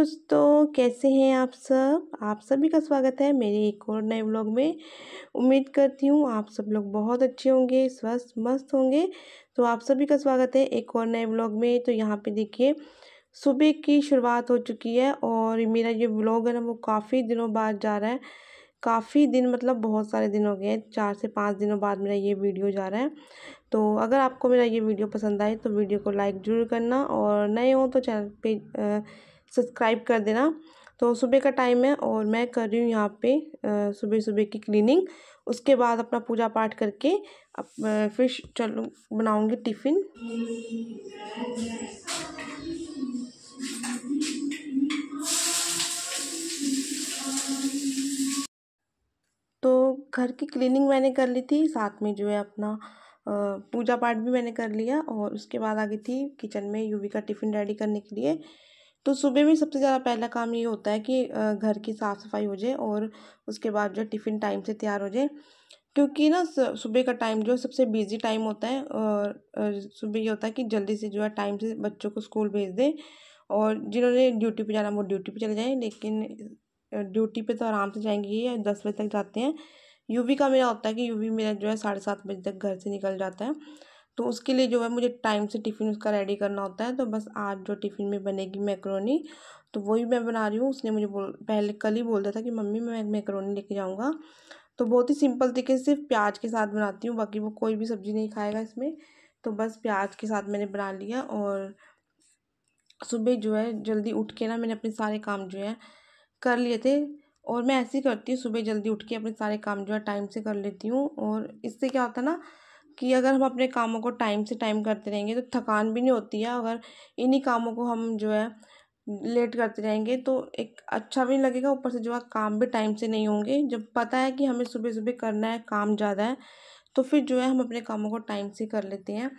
दोस्तों, कैसे हैं आप सब? आप सभी का स्वागत है मेरे एक और नए व्लॉग में। उम्मीद करती हूँ आप सब लोग बहुत अच्छे होंगे, स्वस्थ मस्त होंगे। तो आप सभी का स्वागत है एक और नए व्लॉग में। तो यहाँ पे देखिए, सुबह की शुरुआत हो चुकी है और मेरा ये व्लॉग है ना, वो काफ़ी दिनों बाद जा रहा है। काफ़ी दिन मतलब बहुत सारे दिन हो गए हैं, 4 से 5 दिनों बाद मेरा ये वीडियो जा रहा है। तो अगर आपको मेरा ये वीडियो पसंद आए तो वीडियो को लाइक ज़रूर करना, और नए हो तो चैनल पे सब्सक्राइब कर देना। तो सुबह का टाइम है और मैं कर रही हूँ यहाँ पे सुबह सुबह की क्लीनिंग। उसके बाद अपना पूजा पाठ करके फिर चलो बनाऊँगी टिफ़िन। तो घर की क्लीनिंग मैंने कर ली थी, साथ में जो है अपना पूजा पाठ भी मैंने कर लिया, और उसके बाद आ गई थी किचन में यूवी का टिफ़िन रेडी करने के लिए। तो सुबह में सबसे ज़्यादा पहला काम ये होता है कि घर की साफ़ सफाई हो जाए और उसके बाद जो टिफ़िन टाइम से तैयार हो जाए। क्योंकि ना सुबह का टाइम जो सबसे बिजी टाइम होता है, और सुबह ये होता है कि जल्दी से जो है टाइम से बच्चों को स्कूल भेज दें, और जिन्होंने ड्यूटी पे जाना वो ड्यूटी पे चले जाएं। लेकिन ड्यूटी पे तो आराम से जाएंगे ही, 10 बजे तक जाते हैं। यूवी का मेरा होता है कि यूवी मेरा जो है 7:30 बजे तक घर से निकल जाता है। तो उसके लिए जो है मुझे टाइम से टिफ़िन उसका रेडी करना होता है। तो बस आज जो टिफ़िन में बनेगी मैक्रोनी, तो वही मैं बना रही हूँ। उसने मुझे पहले कल ही बोल दिया था कि मम्मी मैं मैक्रोनी लेके जाऊँगा। तो बहुत ही सिंपल तरीके से सिर्फ प्याज के साथ बनाती हूँ, बाकी वो कोई भी सब्ज़ी नहीं खाएगा इसमें। तो बस प्याज के साथ मैंने बना लिया, और सुबह जो है जल्दी उठ के ना मैंने अपने सारे काम जो है कर लिए थे। और मैं ऐसे ही करती हूँ, सुबह जल्दी उठ के अपने सारे काम जो है टाइम से कर लेती हूँ। और इससे क्या होता है ना कि अगर हम अपने कामों को टाइम से टाइम करते रहेंगे तो थकान भी नहीं होती है। अगर इन्हीं कामों को हम जो है लेट करते रहेंगे तो एक अच्छा भी नहीं लगेगा, ऊपर से जो है काम भी टाइम से नहीं होंगे। जब पता है कि हमें सुबह सुबह करना है, काम ज़्यादा है, तो फिर जो है हम अपने कामों को टाइम से कर लेते हैं।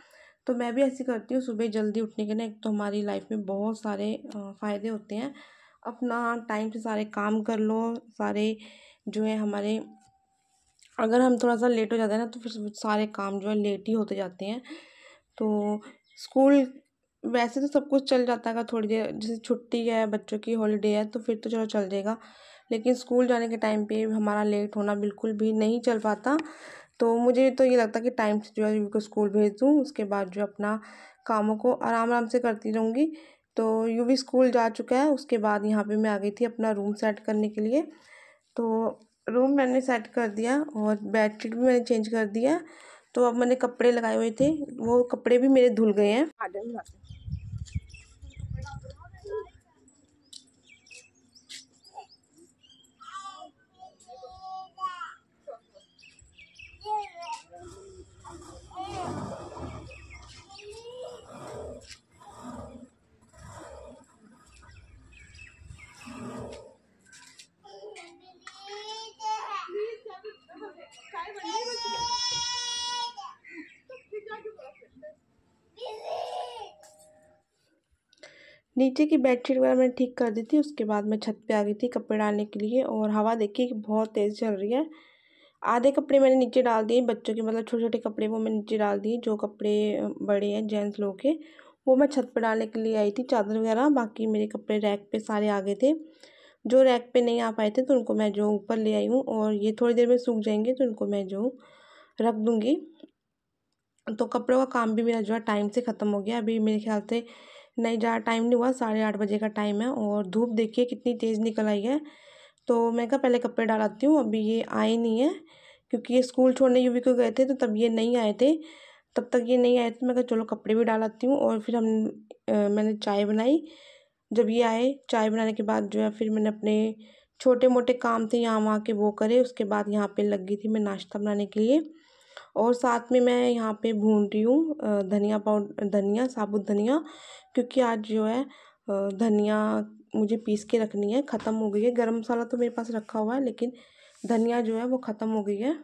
तो मैं भी ऐसे करती हूँ सुबह जल्दी उठने के ना, एक तो हमारी लाइफ में बहुत सारे फ़ायदे होते हैं। अपना टाइम से सारे काम कर लो, सारे जो है हमारे, अगर हम थोड़ा सा लेट हो जाते हैं ना तो फिर सारे काम जो है लेट ही होते जाते हैं। तो स्कूल वैसे तो सब कुछ चल जाता है, अगर थोड़ी देर जैसे छुट्टी है, बच्चों की हॉलीडे है, तो फिर तो चलो चल जाएगा। लेकिन स्कूल जाने के टाइम पे हमारा लेट होना बिल्कुल भी नहीं चल पाता। तो मुझे तो ये लगता है कि टाइम से जो है उनको स्कूल भेज दूँ, उसके बाद जो अपना कामों को आराम आराम से करती रहूँगी। तो यूवी स्कूल जा चुका है, उसके बाद यहाँ पे मैं आ गई थी अपना रूम सेट करने के लिए। तो रूम मैंने सेट कर दिया और बेडशीट भी मैंने चेंज कर दिया। तो अब मैंने कपड़े लगाए हुए थे, वो कपड़े भी मेरे धुल गए हैं। नीचे की बेडशीट वगैरह मैंने ठीक कर दी थी। उसके बाद मैं छत पे आ गई थी कपड़े डालने के लिए, और हवा देखिए कि बहुत तेज़ चल रही है। आधे कपड़े मैंने नीचे डाल दिए, बच्चों के मतलब छोटे छोटे कपड़े वो मैंने नीचे डाल दिए। जो कपड़े बड़े हैं जेंट्स लोग के, वो मैं छत पर डालने के लिए आई थी, चादर वगैरह। बाकी मेरे कपड़े रैक पे सारे आ गए थे। जो रैक पे नहीं आ पाए थे तो उनको मैं जो ऊपर ले आई हूँ, और ये थोड़ी देर में सूख जाएंगे तो इनको मैं जो रख दूँगी। तो कपड़ों का काम भी मेरा जो है टाइम से ख़त्म हो गया। अभी मेरे ख्याल से नहीं, ज़्यादा टाइम नहीं हुआ, 8:30 बजे का टाइम है, और धूप देखिए कितनी तेज़ निकल आई है। तो मैं कहा पहले कपड़े डालती हूँ, अभी ये आए नहीं है, क्योंकि ये स्कूल छोड़ने यूवी को गए थे तो तब ये नहीं आए थे। तब तक ये नहीं आए थे, मैं कहा चलो कपड़े भी डालती हूँ। और फिर मैंने चाय बनाई। जब ये आए, चाय बनाने के बाद जो है फिर मैंने अपने छोटे मोटे काम थे यहाँ वहाँ के वो करे। उसके बाद यहाँ पे लग गई थी मैं नाश्ता बनाने के लिए, और साथ में मैं यहाँ पे भून रही हूँ धनिया, साबुत धनिया। क्योंकि आज जो है धनिया मुझे पीस के रखनी है, ख़त्म हो गई है। गरम मसाला तो मेरे पास रखा हुआ है, लेकिन धनिया जो है वो ख़त्म हो गई है।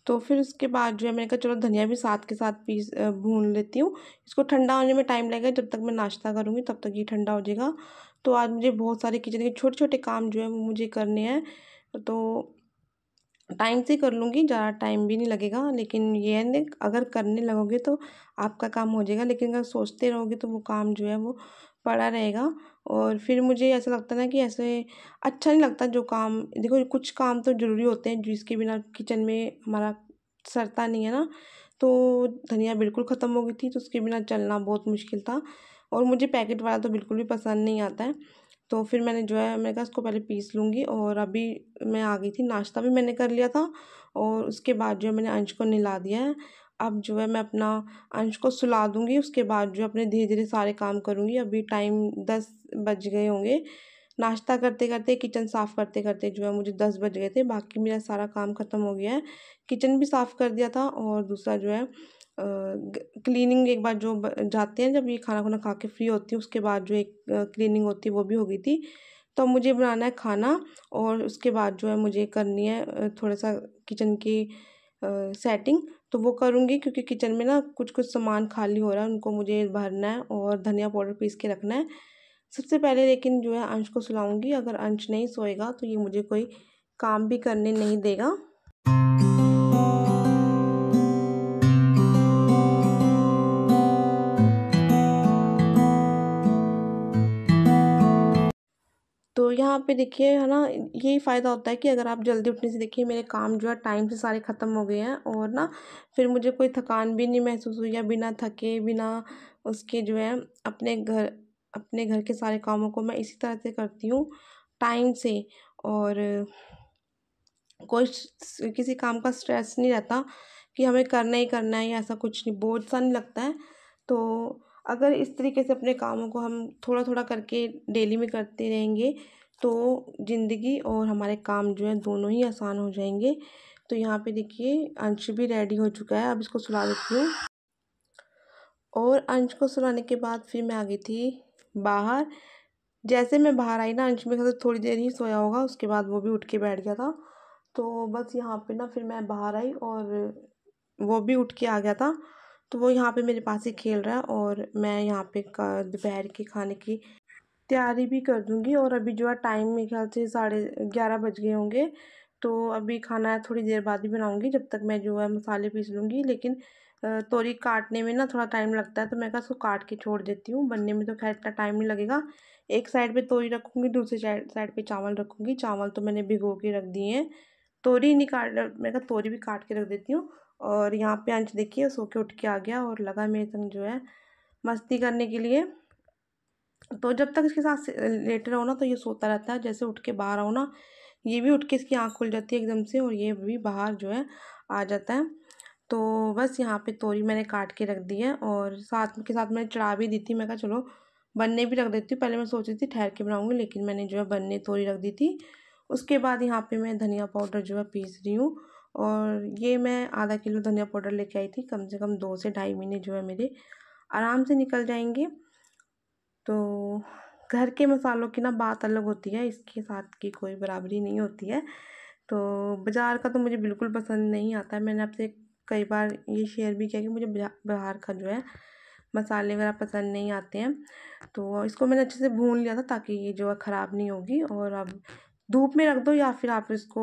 तो फिर उसके बाद जो है मैंने कहा चलो धनिया भी साथ के साथ भून लेती हूँ। इसको ठंडा होने में टाइम लगेगा, जब तक मैं नाश्ता करूँगी तब तक ये ठंडा हो जाएगा। तो आज मुझे बहुत सारे किचन के छोटे-छोटे काम जो है वो मुझे करने हैं, तो टाइम से कर लूँगी, ज़्यादा टाइम भी नहीं लगेगा। लेकिन ये है न, अगर करने लगोगे तो आपका काम हो जाएगा, लेकिन अगर सोचते रहोगे तो वो काम जो है वो पड़ा रहेगा। और फिर मुझे ऐसा लगता है ना कि ऐसे अच्छा नहीं लगता जो काम, देखो कुछ काम तो ज़रूरी होते हैं जिसके बिना किचन में हमारा सरता नहीं है ना। तो धनिया बिल्कुल ख़त्म हो गई थी, तो उसके बिना चलना बहुत मुश्किल था, और मुझे पैकेट वाला तो बिल्कुल भी पसंद नहीं आता है। तो फिर मैंने जो है, मैंने कहा इसको पहले पीस लूँगी। और अभी मैं आ गई थी, नाश्ता भी मैंने कर लिया था, और उसके बाद जो है मैंने अंश को नहला दिया है। अब जो है मैं अपना अंश को सुला दूँगी, उसके बाद जो है अपने धीरे-धीरे सारे काम करूँगी। अभी टाइम 10 बज गए होंगे। नाश्ता करते-करते, किचन साफ़ करते-करते जो है मुझे 10 बज गए थे। बाकी मेरा सारा काम ख़त्म हो गया है। किचन भी साफ़ कर दिया था, और दूसरा जो है क्लीनिंग एक बार जो जाते हैं, जब ये खाना-खुना खा के फ्री होती हूँ उसके बाद जो एक क्लीनिंग होती है वो भी हो गई थी। तो अब मुझे बनाना है खाना, और उसके बाद जो है मुझे करनी है थोड़ा-सा किचन की सेटिंग, तो वो करूँगी, क्योंकि किचन में ना कुछ-कुछ सामान खाली हो रहा है, उनको मुझे भरना है और धनिया पाउडर पीस के रखना है। सबसे पहले लेकिन जो है अंश को सुलाऊँगी, अगर अंश नहीं सोएगा तो ये मुझे कोई काम भी करने नहीं देगा। तो यहाँ पे देखिए है ना, यही फ़ायदा होता है कि अगर आप जल्दी उठने से, देखिए मेरे काम जो है टाइम से सारे ख़त्म हो गए हैं, और ना फिर मुझे कोई थकान भी नहीं महसूस हुई, या बिना थके, बिना उसके जो है अपने घर के सारे कामों को मैं इसी तरह से करती हूँ, टाइम से। और कोई किसी काम का स्ट्रेस नहीं रहता कि हमें करना ही करना है, या ऐसा कुछ नहीं, बोझ सा नहीं लगता है। तो अगर इस तरीके से अपने कामों को हम थोड़ा थोड़ा करके डेली में करते रहेंगे, तो ज़िंदगी और हमारे काम जो है दोनों ही आसान हो जाएंगे। तो यहाँ पे देखिए अंश भी रेडी हो चुका है, अब इसको सुला देती हूँ। और अंश को सुलाने के बाद फिर मैं आ गई थी बाहर। जैसे मैं बाहर आई ना, अंश मेरे ख्याल से थोड़ी देर ही सोया होगा, उसके बाद वो भी उठ के बैठ गया था। तो बस यहाँ पे ना फिर मैं बाहर आई, और वो भी उठ के आ गया था। तो वो यहाँ पे मेरे पास ही खेल रहा है, और मैं यहाँ पे दोपहर के खाने की तैयारी भी कर दूँगी। और अभी जो है टाइम मेरे ख्याल से 11:30 बज गए होंगे। तो अभी खाना थोड़ी देर बाद ही बनाऊँगी, जब तक मैं जो है मसाले पीस लूँगी। लेकिन तोरी काटने में ना थोड़ा टाइम लगता है, तो मैं कहा उसको काट के छोड़ देती हूँ, बनने में तो खैर इतना टाइम नहीं लगेगा। एक साइड पे तोरी रखूँगी, दूसरी साइड पे चावल रखूँगी। चावल तो मैंने भिगो के रख दिए हैं, तोरी नहीं काट, मैं कहा तोरी भी काट के रख देती हूँ। और यहाँ पे अंश देखिए सो के उठ के आ गया, और लगा मेरे संग जो है मस्ती करने के लिए। तो जब तक इसके साथ लेटे रहो ना, तो ये सोता रहता है। जैसे उठ के बाहर आओ ना, ये भी उठ के, इसकी आँख खुल जाती है एकदम से, और ये भी बाहर जो है आ जाता है। तो बस यहाँ पे तोरी मैंने काट के रख दी है, और साथ के साथ मैंने चढ़ा भी दी थी। मैं कहा चलो बनने भी रख देती हूँ। पहले मैं सोच रही थी ठहर के बनाऊँगी, लेकिन मैंने जो है बनने तोरी रख दी थी। उसके बाद यहाँ पे मैं धनिया पाउडर जो है पीस रही हूँ, और ये मैं आधा किलो धनिया पाउडर लेके आई थी। कम से कम 2 से ढाई महीने जो है मेरे आराम से निकल जाएंगे। तो घर के मसालों की ना बात अलग होती है, इसके साथ की कोई बराबरी नहीं होती है। तो बाज़ार का तो मुझे बिल्कुल पसंद नहीं आता है। मैंने आपसे कई बार ये शेयर भी किया कि मुझे बाहर का जो है मसाले वगैरह पसंद नहीं आते हैं। तो इसको मैंने अच्छे से भून लिया था, ताकि ये जो है ख़राब नहीं होगी। और अब धूप में रख दो, या फिर आप इसको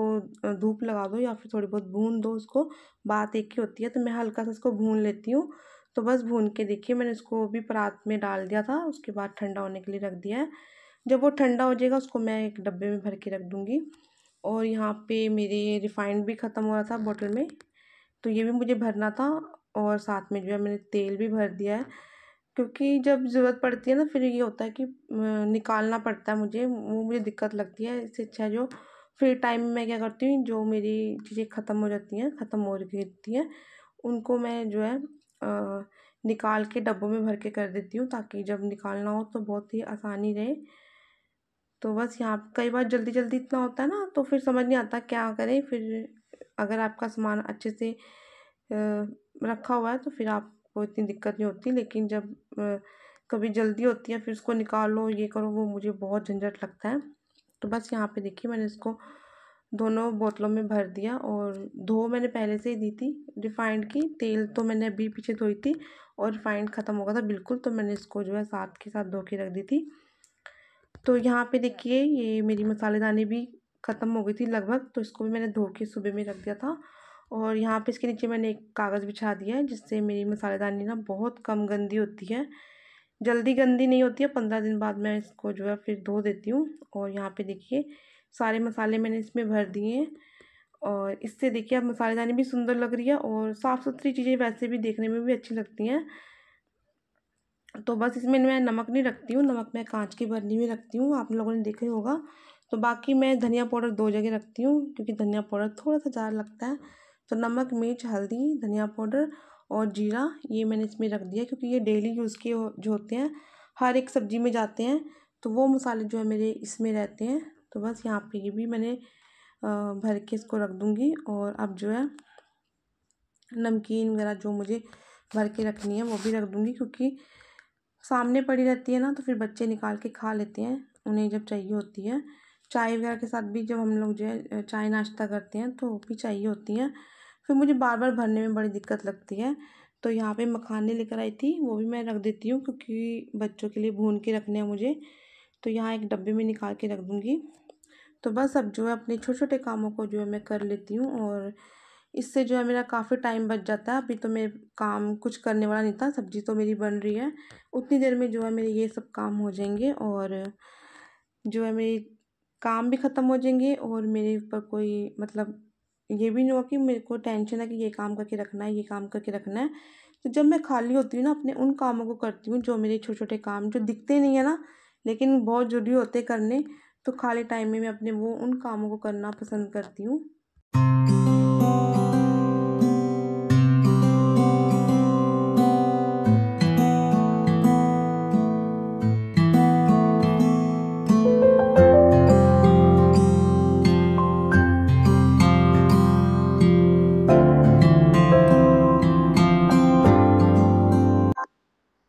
धूप लगा दो, या फिर थोड़ी बहुत भून दो उसको, बात एक ही होती है। तो मैं हल्का सा इसको भून लेती हूँ। तो बस भून के देखिए मैंने इसको भी परात में डाल दिया था, उसके बाद ठंडा होने के लिए रख दिया है। जब वो ठंडा हो जाएगा, उसको मैं एक डब्बे में भर के रख दूँगी। और यहाँ पे मेरे रिफाइंड भी ख़त्म हो रहा था बॉटल में, तो ये भी मुझे भरना था। और साथ में जो है मैंने तेल भी भर दिया है, क्योंकि जब ज़रूरत पड़ती है ना, फिर ये होता है कि निकालना पड़ता है मुझे, वो मुझे दिक्कत लगती है। इससे अच्छा है जो फ्री टाइम में मैं क्या करती हूँ, जो मेरी चीज़ें ख़त्म हो जाती हैं, ख़त्म हो गई होती हैं, उनको मैं जो है निकाल के डब्बों में भर के कर देती हूँ, ताकि जब निकालना हो तो बहुत ही आसानी रहे। तो बस यहाँ पे कई बार जल्दी जल्दी इतना होता है ना, तो फिर समझ नहीं आता क्या करें। फिर अगर आपका सामान अच्छे से रखा हुआ है, तो फिर आपको इतनी दिक्कत नहीं होती। लेकिन जब कभी जल्दी होती है, फिर उसको निकालो, ये करो, वो मुझे बहुत झंझट लगता है। तो बस यहाँ पे देखिए मैंने इसको दोनों बोतलों में भर दिया और धो मैंने पहले से ही दी थी रिफाइंड की। तेल तो मैंने अभी पीछे धोई थी और रिफाइंड ख़त्म हो गया था बिल्कुल, तो मैंने इसको जो है साथ के साथ धो के रख दी थी। तो यहाँ पे देखिए ये मेरी मसालेदानी भी ख़त्म हो गई थी लगभग, तो इसको भी मैंने धो के सुबह में रख दिया था। और यहाँ पे इसके नीचे मैंने एक कागज़ बिछा दिया है जिससे मेरी मसालेदानी ना बहुत कम गंदी होती है, जल्दी गंदी नहीं होती है। 15 दिन बाद मैं इसको जो है फिर धो देती हूँ। और यहाँ पे देखिए सारे मसाले मैंने इसमें भर दिए हैं और इससे देखिए अब मसालेदानी भी सुंदर लग रही है और साफ़ सुथरी चीज़ें वैसे भी देखने में भी अच्छी लगती हैं। तो बस इसमें मैं नमक नहीं रखती हूँ, नमक मैं कांच की बरनी में रखती हूँ, आप लोगों ने देखा ही होगा। तो बाकी मैं धनिया पाउडर 2 जगह रखती हूँ क्योंकि धनिया पाउडर थोड़ा सा ज़्यादा लगता है। तो नमक, मिर्च, हल्दी, धनिया पाउडर और जीरा ये मैंने इसमें रख दिया क्योंकि ये डेली यूज़ के जो होते हैं, हर एक सब्ज़ी में जाते हैं, तो वो मसाले जो है मेरे इसमें रहते हैं। तो बस यहाँ पे ये भी मैंने भर के इसको रख दूँगी। और अब जो है नमकीन वगैरह जो मुझे भर के रखनी है वो भी रख दूँगी क्योंकि सामने पड़ी रहती है ना, तो फिर बच्चे निकाल के खा लेते हैं उन्हें जब चाहिए होती है। चाय वगैरह के साथ भी जब हम लोग जो है चाय नाश्ता करते हैं तो भी चाहिए होती हैं, फिर मुझे बार बार भरने में बड़ी दिक्कत लगती है। तो यहाँ पे मखाने लेकर आई थी, वो भी मैं रख देती हूँ क्योंकि बच्चों के लिए भून के रखने हैं मुझे। तो यहाँ एक डब्बे में निकाल के रख दूँगी। तो बस अब जो है अपने छोटे छोटे कामों को जो है मैं कर लेती हूँ और इससे जो है मेरा काफ़ी टाइम बच जाता है। अभी तो मैं काम कुछ करने वाला नहीं था, सब्ज़ी तो मेरी बन रही है, उतनी देर में जो है मेरे ये सब काम हो जाएंगे और जो है मेरे काम भी ख़त्म हो जाएंगे और मेरे ऊपर कोई मतलब ये भी नहीं होगा कि मेरे को टेंशन है कि ये काम करके रखना है, ये काम करके रखना है। तो जब मैं खाली होती हूँ ना अपने उन कामों को करती हूँ जो मेरे छोटे छोटे काम जो दिखते नहीं है ना लेकिन बहुत ज़रूरी होते करने, तो खाली टाइम में मैं अपने वो उन कामों को करना पसंद करती हूँ।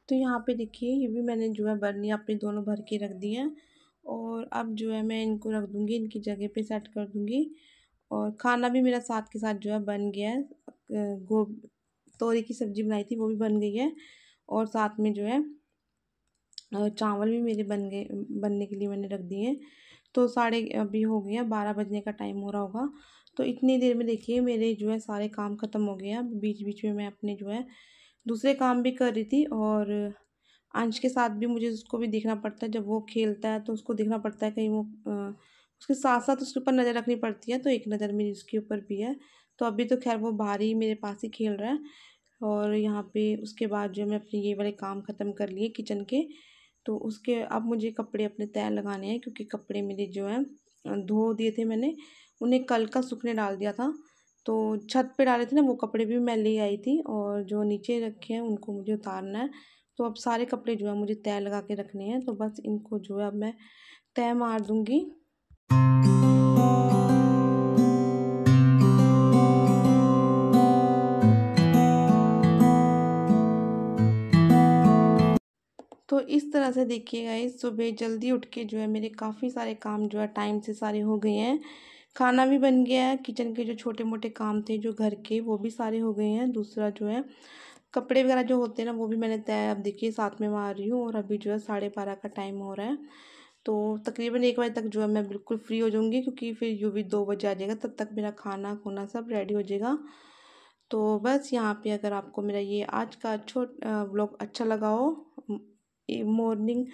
तो यहाँ पे देखिए ये भी मैंने जो है बर्नी अपनी दोनों भर के रख दी हैं और अब जो है मैं इनको रख दूँगी, इनकी जगह पे सेट कर दूँगी। और खाना भी मेरा साथ के साथ जो है बन गया है। तोरी की सब्ज़ी बनाई थी वो भी बन गई है और साथ में जो है चावल भी मेरे बनने के लिए मैंने रख दिए हैं। तो साढ़े अभी हो गया 12 बजने का टाइम हो रहा होगा। तो इतनी देर में देखिए मेरे जो है सारे काम ख़त्म हो गए हैं। बीच बीच में मैं अपने जो है दूसरे काम भी कर रही थी और अंश के साथ भी मुझे उसको भी देखना पड़ता है। जब वो खेलता है तो उसको देखना पड़ता है कहीं वो उसके साथ साथ उसके ऊपर नज़र रखनी पड़ती है, तो एक नज़र मेरी उसके ऊपर भी है। तो अभी तो खैर वो बाहर ही मेरे पास ही खेल रहा है। और यहाँ पे उसके बाद जो मैं अपने ये वाले काम ख़त्म कर लिए किचन के, तो उसके अब मुझे कपड़े अपने तय लगाने हैं क्योंकि कपड़े मेरे जो हैं धो दिए थे मैंने, उन्हें कल का सूखने डाल दिया था। तो छत पे डाले थे ना वो कपड़े भी मैं ले आई थी और जो नीचे रखे हैं उनको मुझे उतारना है। तो अब सारे कपड़े जो है मुझे तय लगा के रखने हैं, तो बस इनको जो है अब मैं तय मार दूँगी। तो इस तरह से देखिए गाइस सुबह जल्दी उठ के जो है मेरे काफ़ी सारे काम जो है टाइम से सारे हो गए हैं। खाना भी बन गया है, किचन के जो छोटे मोटे काम थे जो घर के वो भी सारे हो गए हैं। दूसरा जो है कपड़े वगैरह जो होते हैं ना वो भी मैंने तय अब देखिए साथ में मार रही हूँ और अभी जो है 12:30 का टाइम हो रहा है। तो तकरीबन 1 बजे तक जो है मैं बिल्कुल फ्री हो जाऊँगी क्योंकि फिर यूँ भी 2 बजे आ जाएगा, तब तक मेरा खाना खूना सब रेडी हो जाएगा। तो बस यहाँ पे अगर आपको मेरा ये आज का व्लॉग अच्छा लगा हो, मॉर्निंग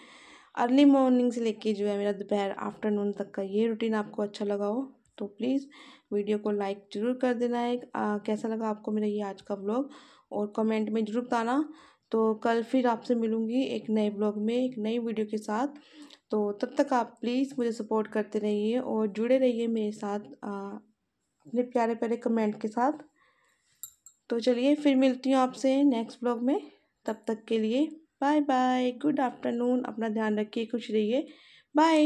अर्ली मॉर्निंग से लेके जो है मेरा दोपहर आफ्टरनून तक का ये रूटीन आपको अच्छा लगा हो तो प्लीज़ वीडियो को लाइक ज़रूर कर देना है। कैसा लगा आपको मेरा ये आज का व्लॉग और कमेंट में ज़रूर बताना। तो कल फिर आपसे मिलूँगी एक नए व्लॉग में एक नई वीडियो के साथ। तो तब तक आप प्लीज़ मुझे सपोर्ट करते रहिए और जुड़े रहिए मेरे साथ अपने प्यारे प्यारे कमेंट के साथ। तो चलिए फिर मिलती हूँ आपसे नेक्स्ट ब्लॉग में, तब तक के लिए बाय बाय, गुड आफ्टरनून, अपना ध्यान रखिए, खुश रहिए, बाय।